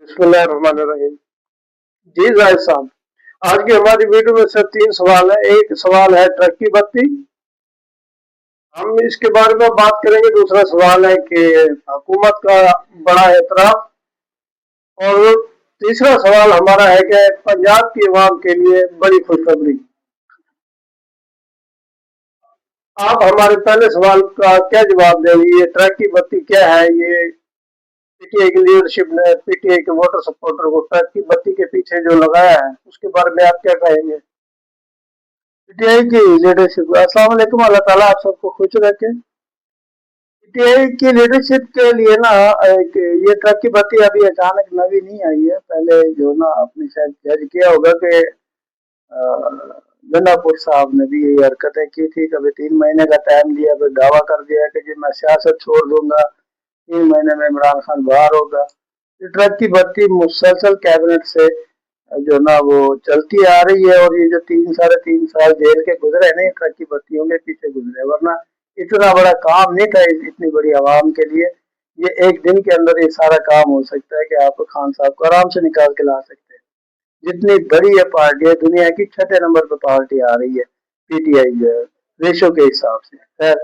बिस्मिल्लाहिर्रहमानिर्रहीम। जी जाहिद साहब, आज की हमारी वीडियो में सिर्फ 3 सवाल है। एक सवाल है ट्रक की बत्ती, हम इसके बारे में बात करेंगे। दूसरा सवाल है कि हुकूमत का बड़ा एतराफ, और तीसरा सवाल हमारा है कि पंजाब की आवाम के लिए बड़ी खुशखबरी। आप हमारे पहले सवाल का क्या जवाब देंगे? ये ट्रक की बत्ती क्या है? ये पीटीआई की लीडरशिप ने पीटीआई के वोटर सपोर्टर को ट्रक की बत्ती के पीछे जो लगाया है, उसके बारे में आप क्या कहेंगे? पीटीआई की लीडरशिप, अस्सलाम वालेकुम, अल्लाह ताला आप सबको खुश रखे। पीटीआई की लीडरशिप के लिए ना ये ट्रक की बत्ती अभी अचानक नवी नहीं आई है। पहले जो ना आपने शायद जज किया होगा कि गंडापुर साहब ने भी यही हरकतें की थी। कभी 3 महीने का टाइम दिया, फिर दावा कर दिया कि जी मैं सियासत छोड़ दूंगा, 3 महीने में इमरान खान बाहर होगा। ट्रक की बत्ती मुसलसल कैबिनेट से जो ना वो चलती आ रही है, और ये जो 3 साढ़े 3 साल जेल के गुजरे नहीं, ट्रक की बत्तियों के पीछे गुजरे, वरना इतना बड़ा काम नहीं था इतनी बड़ी आवाम के लिए। ये एक दिन के अंदर ये सारा काम हो सकता है कि आप खान साहब को आराम से निकाल के ला सकते हैं। जितनी बड़ी ये पार्टी है, दुनिया की 6ठे नंबर पर पार्टी आ रही है पीटीआई जो है, रेशो के हिसाब से। खैर,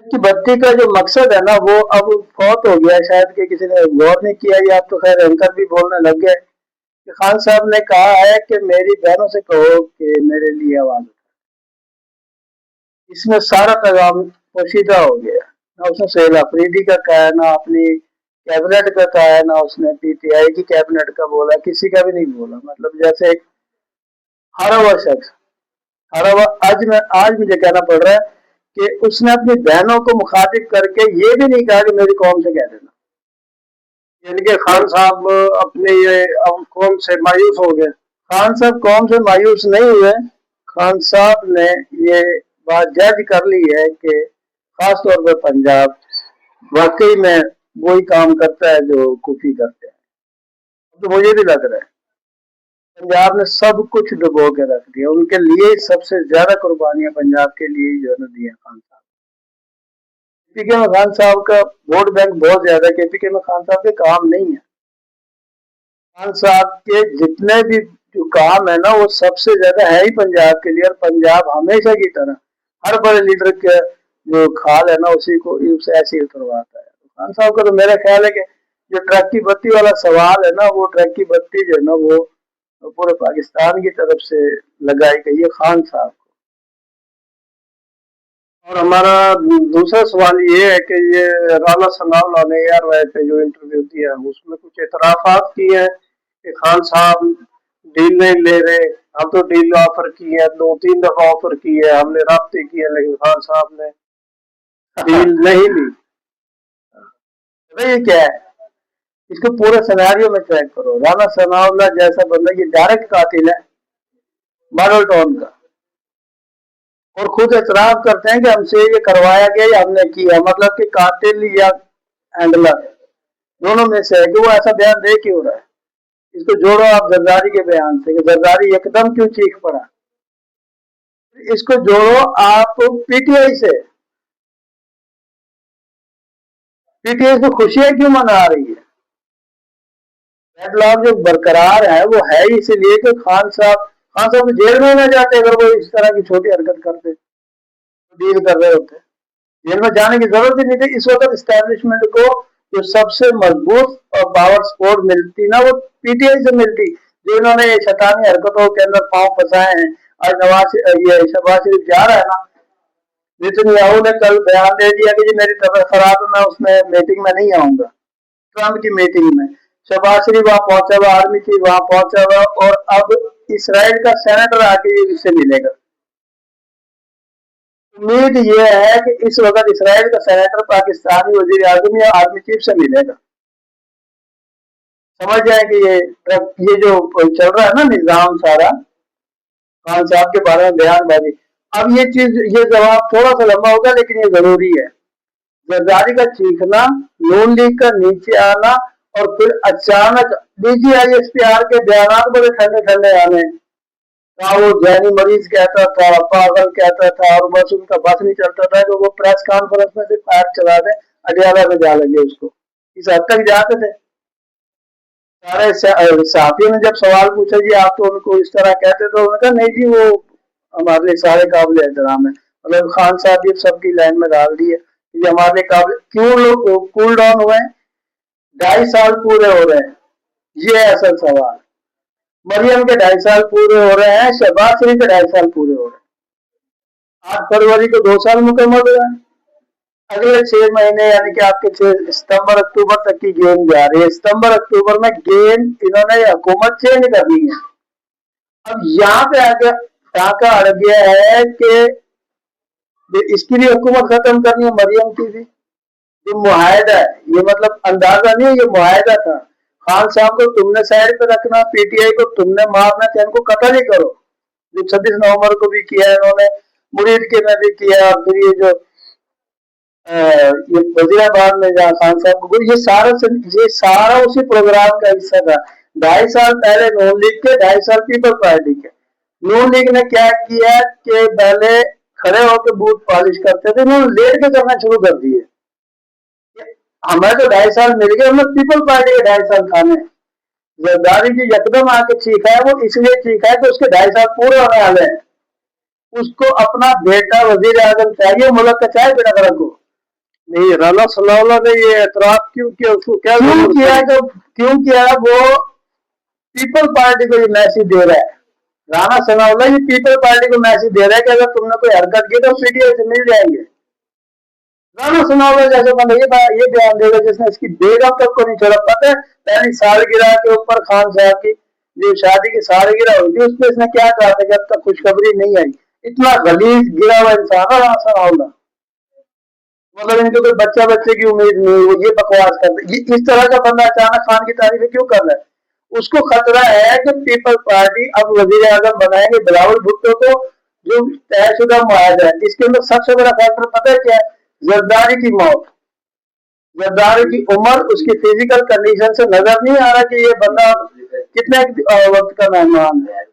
कि बत्ती का जो मकसद है ना वो अब फौत हो गया, शायद कि किसी ने गौर नहीं किया। या तो खैर एंकर भी बोलने लग गए कि खान साहब ने कहा है कि मेरी बहनों से कहो कि मेरे लिए आवाज उठाए। इसमें सारा पैगाम पोशीदा हो गया। ना उसने सोहेल अफरीदी का कहा, ना अपनी कैबिनेट का कहा, ना उसने पीटीआई की कैबिनेट का बोला, किसी का भी नहीं बोला। मतलब जैसे एक हारा हुआ शख्स, हारा हुआ। आज मुझे कहना पड़ रहा है कि उसने अपनी बहनों को मुखातिब करके ये भी नहीं कहा कि मेरी कौम से कह देना। यानी कि खान साहब अपने ये कौम से मायूस हो गए। खान साहब कौम से मायूस नहीं हुए। खान साहब ने ये बात जज कर ली है कि खास तौर पर पंजाब वाकई में वही काम करता है जो कुफी करते हैं। तो मुझे भी लग रहा है पंजाब ने सब कुछ डुबो के रख दिया। उनके लिए सबसे ज्यादा कुर्बानियां पंजाब के लिए जो है दी है खान साहब। केपीके में खान साहब का वोट बैंक बहुत ज्यादा है। केपीके में खान साहब के काम नहीं है। खान साहब के जितने भी जो काम है ना वो सबसे ज्यादा है ही पंजाब के लिए। और पंजाब हमेशा की तरह हर बड़े लीडर के जो खाल है ना उसी को उसे ऐसे ही उतरवाता है। खान साहब का तो मेरा ख्याल है कि जो ट्रक की बत्ती वाला सवाल है ना, वो ट्रक की बत्ती जो है ना वो पूरे पाकिस्तान की तरफ से लगाई गई है खान साहब को। और हमारा दूसरा सवाल ये है कि ये राना सनाउल्लाह ने ARY पे जो इंटरव्यू दिया है उसमें कुछ एतराफात किए हैं कि खान साहब डील नहीं ले रहे। हम तो डील ऑफर की है, 2-3 दफा ऑफर की है, हमने राब्ते किए, लेकिन खान साहब ने डील नहीं ली। ये क्या है? इसको पूरे सिनेरियो में चेक करो। राना सनाउल्लाह जैसा बंदा ये डायरेक्ट कातिल है मॉडल टाउन का, और खुद एतराफ करते हैं कि हमसे ये करवाया गया या हमने किया। मतलब कि कातिल या हैंडलर दोनों में से है कि वो ऐसा बयान दे क्यों रहा है। इसको जोड़ो आप जरदारी के बयान से कि जरदारी एकदम क्यों चीख पड़ा। इसको जोड़ो आप पीटीआई से, पीटीआई को खुशियां क्यों मना रही है। डेडलॉक जो बरकरार है वो है इसीलिए कि खान साहब जेल में ना जाते अगर वो इस तरह की छोटी हरकत करते, डील कर रहे होते। जेल में जाने की जरूरत ही नहीं थी। इस वक्त इस्टेब्लिशमेंट को जो सबसे मजबूत और पावर सपोर्ट मिलती ना वो पीटीआई से मिलती, जो इन्होंने ये शैतानी हरकतों के अंदर पांव फंसाए हैं। आज ये शहबाज शरीफ जा रहा है ना, नेतन्याहू ने कल बयान दे दिया कि जी मेरी तबीयत खराब है, मैं उसमें मीटिंग में नहीं आऊंगा, ट्रम्प की मीटिंग में। शहबाज शरीफ वहां पहुंचा हुआ, आर्मी चीफ वहां पहुंचा हुआ, और अब इसराइल का सेनेटर आके इससे मिलेगा। उम्मीद ये है कि इस वक्त इसराइल का सेनेटर पाकिस्तानी वजीर आजम या आर्मी चीफ से मिलेगा। समझ जाए कि ये जो चल रहा है ना निजाम सारा खान साहब के बारे में बयानबाजी। अब ये चीज, ये जवाब थोड़ा सा लंबा होगा लेकिन ये जरूरी है। जरदारी का चीखना, नून लीग का नीचे आना, और फिर अचानक DGISPR के बयान बड़े ठंडे ठंडे आने। वो जैनी मरीज कहता था, पागल कहता था, और बस उनका बस नहीं चलता था कि वो प्रेस कॉन्फ्रेंस में से फायर चला दे, अडियाला में जा लगे उसको। इस हद तक जाते थे। सारे साथियों ने जब सवाल पूछा जी आप तो उनको इस तरह कहते, तो उन्होंने कहा नहीं जी वो हमारे लिए सारे काबिल एहतराम है। मतलब खान साहब ये सबकी लाइन में डाल दी है कि हमारे लिए काबिल, क्यों लोग कूल डाउन हुए हैं? 2.5 साल पूरे हो रहे हैं, ये है असल सवाल। मरियम के 2.5 साल पूरे हो रहे हैं, शहबाज शरीफ के 2.5 साल पूरे हो रहे हैं। 8 फरवरी को 2 साल मुकम्मल हुआ है। अगले 6 महीने यानी कि आपके 6 सितंबर अक्टूबर तक की गेम जा रही है। सितंबर अक्टूबर में गेम इन्होंने हुकूमत चेंज करनी है। अब यहाँ पे आगे टाका अड़ गया है कि इसकी भी हुकूमत खत्म करनी है, मरियम की भी। ये मुआहदा है, ये मतलब अंदाजा नहीं है, ये मुआहदा था। खान साहब को तुमने साइड पे रखना, पीटीआई को तुमने मारना, चाहे इनको कत्ल ही करो, जो 26 नवंबर को भी किया है इन्होंने, मुरीद के में भी किया, और फिर ये जो ये वजीराबाद में जहाँ खान साहब को, ये सारा उसी प्रोग्राम का हिस्सा था। 2.5 साल पहले नून लीग के, 2.5 साल पीपल पार्टी के। नून लीग ने क्या किया कि पहले खड़े होकर बूथ पॉलिश करते थे, उन्होंने लेट के करना शुरू कर दिए। हमें तो 2.5 साल मिल गए, हमें पीपल पार्टी के 2.5 साल खाने। जरदारी जी यकदम आके चीखा है, वो इसलिए चीखा है कि उसके 2.5 साल पूरे होने वाले हैं। उसको अपना बेटा वजीर आजम चाहिए, मुल्क का चाहे बेटा गरम को नहीं। राना सनाउल्लाह ने ये एतराफ क्यों किया, उसको क्या क्यों किया? तो क्यों किया? वो पीपल पार्टी को ये मैसेज दे रहा है, राना सनाउल्लाह ये पीपल पार्टी को मैसेज दे रहा है कि अगर तुमने कोई हरकत की तो पीटीआई से मिल जाएंगे। राना सनाउल्लाह जैसे बंदा ये बयान देगा जिसने इसकी बेगम तक को नहीं छोड़ा। पता है पहली सालगिरह के ऊपर खान साहब की जो शादी की सालगिरह हुई थी, उसमें इसने क्या कहा था कि अब तक खुशखबरी नहीं आई। इतना गलीज गिरा हुआ इंसान है राना सनाउल्लाह, मतलब इनको कोई बच्चा बच्चे की उम्मीद नहीं, वो ये बकवास करते। ये इस तरह का बंदा अचानक खान की तारीफ क्यों कर रहा है? उसको खतरा है कि पीपल पार्टी अब वजीर आजम बनाएंगे बिलावल भुट्टो को, जो तयशुदा मुआहदा है। इसके अंदर सबसे बड़ा फैक्टर पता है क्या है? जरदारी की मौत, जरदारी की उम्र, उसकी फिजिकल कंडीशन से नजर नहीं आ रहा कि ये बंदा कितने वक्त का मेहमान है।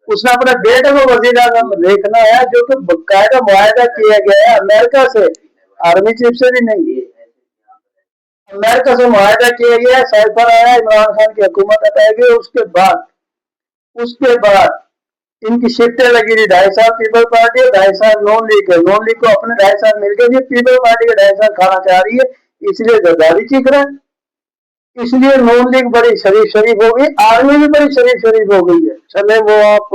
उसने अपने बेटे को वजीर आजम देखना है, जो कि बाकायदा मुआहदा किया गया है अमेरिका से, आर्मी चीफ से भी नहीं, अमेरिका से मुआहदा किया गया है। साइफर आया, इमरान खान की हुकूमत हटाएगी, उसके बाद इनकी शिफ्टें लगी थी। 2.5 साल पीपल पार्टी है, 2.5 साल नॉन लीग है। नॉन लीग को अपने 2.5 साल मिल गए, ये पीपल पार्टी के 2.5 साल खाना चाह रही है, इसलिए जरदारी चीख रहा है। इसलिए नॉन लीग बड़ी शरीफ हो गई, आर्मी भी बड़ी शरीफ हो गई है। चले वो आप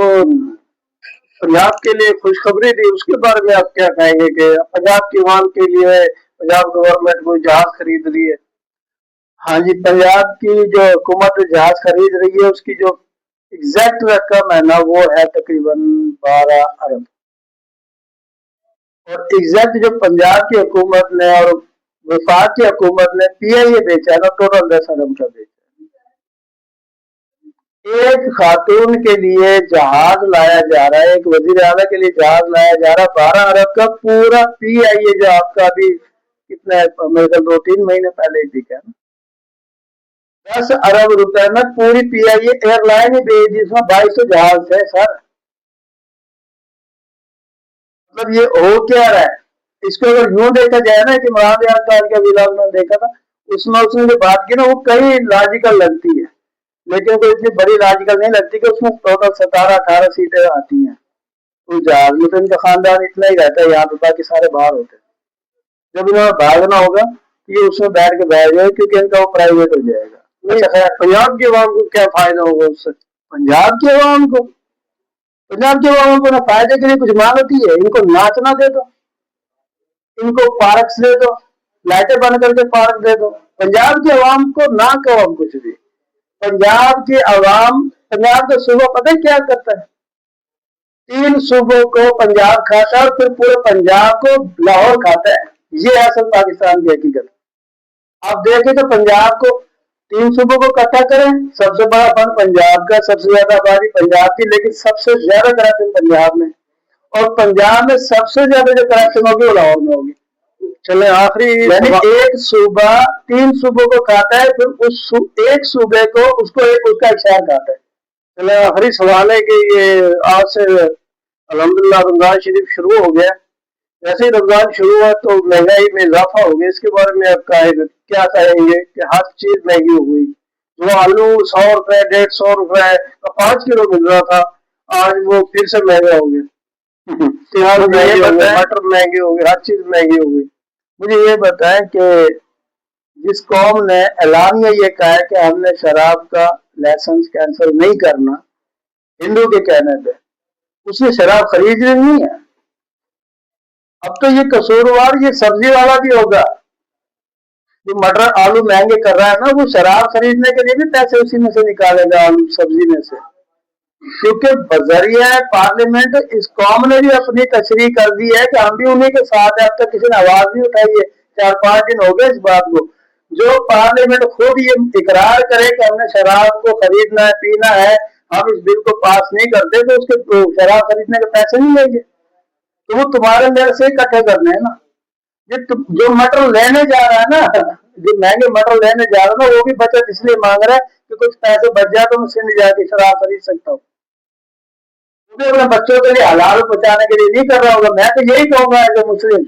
पंजाब के लिए खुशखबरी दी, उसके बारे में आप क्या कहेंगे कि पंजाब की आवाम के लिए पंजाब गवर्नमेंट को जहाज खरीद रही है? हाँ जी, पंजाब की जो हुकूमत जहाज खरीद रही है, उसकी जो एग्जैक्ट रकम है ना, वो है तकरीबन 12 अरब। और एग्जैक्ट जो पंजाब की हुकूमत ने और वफाक की हुकूमत ने पीआईए बेचा है ना, टोटल 10 अरब का बेचा। एक खातून के लिए जहाज लाया जा रहा है, एक वजीर आला के लिए जहाज लाया जा रहा है 12 अरब का। पूरा पीआईए जो आपका अभी कितना मेरे ख्याल 2-3 महीने पहले ही दिखा ना, 10 अरब रुपए में पूरी पीआईए एयरलाइन ही भेज दी, जिसमें 2200 जहाज है सर। मतलब ये हो क्या रहा है? इसको अगर यूं देखा जाए ना कि इमरान खान का व्लॉग में देखा था, उसमें उसने जो बात की ना, वो कई लॉजिकल लगती है, लेकिन कोई इतनी बड़ी लॉजिकल नहीं लगती कि उसमें टोटल 17-18 सीटें आती हैं उस जहाज में। तो इनका खानदान इतना ही रहता है यहाँ पे, बाकी सारे बाहर होते हैं। जब इन्होंने भागना होगा ये उसमें बैठ के बैठ जाए, क्योंकि इनका वो प्राइवेट हो जाएगा। अच्छा खैर, पंजाब की आवाम को क्या फायदा होगा उससे? पंजाब की आवाम को ना फायदे के लिए कुछ मांगती है, इनको नाचना दे दो, इनको पार्क दे दो, लाइटें बंद करके पार्क दे दो। पंजाब की आवाम को ना कहो हम कुछ भी। पंजाब की आवाम, पंजाब का सूबा पता है क्या करता है? 3 सूबों को पंजाब खाता है और फिर पूरे पंजाब को लाहौर खाता है। ये है असल पाकिस्तान की हकीकत। आप देखें तो पंजाब को 3 सूबों को इकट्ठा करें, सबसे बड़ा फंड पंजाब का, सबसे ज्यादा आबादी पंजाब की, लेकिन सबसे ज्यादा करप्शन पंजाब में, और पंजाब में सबसे ज्यादा जो करप्शन होगी वो लाहौर में होगी। चले आखिरी, यानी एक सूबा 3 सूबों को खाता है, फिर उस एक सूबे को उसको एक उसका एक शहर खाता है। चले आखिरी सवाल है कि ये आज से अल्हम्दुलिल्लाह रमजान शरीफ शुरू हो गया। जैसे ही रमजान शुरू हुआ तो महंगाई में इजाफा हो गया, इसके बारे में आप क्या कहेंगे कि हर चीज महंगी हो गई? जो आलू 100 रुपए 150 रुपए का 5 किलो मिल रहा था, आज वो फिर से महंगा हो गया। प्याज महंगे हो गए, मटर महंगे हो गए, हर चीज महंगी हो गई। मुझे ये बताएं कि जिस कौम ने ऐलानिया ये कहा है कि हमने शराब का लाइसेंस कैंसिल नहीं करना, हिंदू के कहने पे, उसने शराब खरीदनी नहीं है। अब तो ये कसूरवार ये सब्जी वाला भी होगा, जो मटर आलू महंगे कर रहा है ना, वो शराब खरीदने के लिए भी पैसे उसी में से निकालेगा, आलू सब्जी में से। क्योंकि बजरिया पार्लियामेंट इस कौम ने भी अपनी तशरीह कर दी है कि हम भी उन्हीं के साथ है। अब तक किसी ने आवाज नहीं उठाई है, 4-5 दिन हो गए इस बात को। जो पार्लियामेंट खुद ये इकरार करे कि हमने शराब को खरीदना है, पीना है, हम इस बिल को पास नहीं करते, तो उसके शराब खरीदने के पैसे नहीं लेंगे, तो वो तुम्हारे मेरे से इकट्ठे करने हैं ना। जो मटर लेने जा रहा है ना, जो महंगे मटर लेने जा रहा है ना, वो भी बचत इसलिए मांग रहा है कि कुछ पैसे बच जाए तो मैं सिंध जाके शराब खरीद सकता हूँ। वो भी अपने बच्चों के लिए हलाल बचाने के लिए नहीं कर रहा होगा। मैं तो यही कहूंगा एज ए मुस्लिम,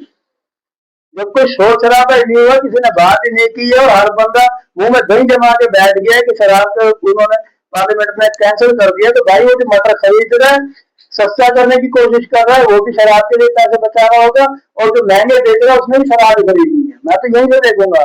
जब कोई शोर शराबा ही नहीं हुआ, किसी ने बात ही नहीं की है और हर बंदा मुंह में दही जमा के बैठ गया कि शराब का उन्होंने पार्लियामेंट में कैंसिल कर दिया, तो भाई वो जो मटर खरीद रहा है, सस्ता करने की कोशिश कर रहा है, वो भी शराब के लिए पैसे बचा रहा होगा, और जो महंगे बेच रहा है उसने भी शराब खरीदनी है। मैं तो यही तो देखूंगा।